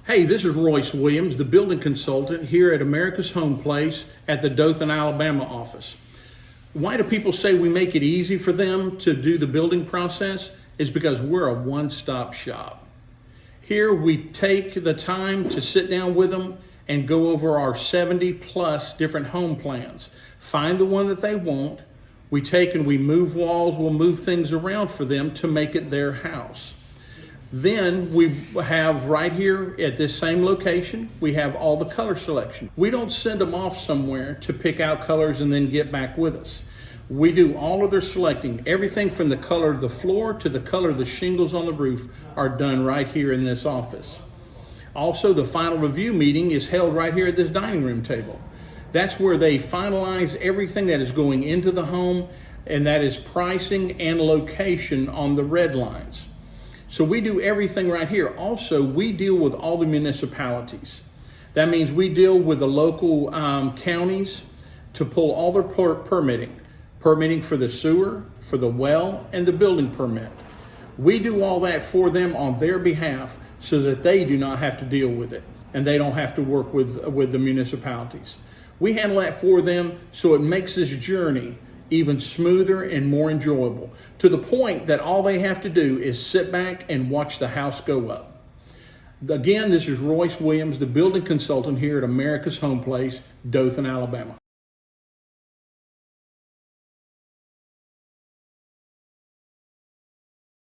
Hey, this is Royce Williams, the building consultant here at America's Home Place at the Dothan, Alabama office. Why do people say we make it easy for them to do the building process? Is because we're a one-stop shop. Here we take the time to sit down with them and go over our 70 plus different home plans. Find the one that they want. We take and we move walls, we'll move things around for them to make it their house. Then we have right here at this same location, we have all the color selection. We don't send them off somewhere to pick out colors and then get back with us. We do all of their selecting. Everything from the color of the floor to the color of the shingles on the roof are done right here in this office. Also, the final review meeting is held right here at this dining room table. That's where they finalize everything that is going into the home, and that is pricing and location on the red lines. So we do everything right here. Also, we deal with all the municipalities. That means we deal with the local counties to pull all their permitting for the sewer, for the well, and the building permit. We do all that for them on their behalf so that they do not have to deal with it and they don't have to work with the municipalities. We handle that for them so it makes this journey even smoother and more enjoyable, to the point that all they have to do is sit back and watch the house go up. Again, this is Royce Williams, the building consultant here at America's Home Place, Dothan, Alabama.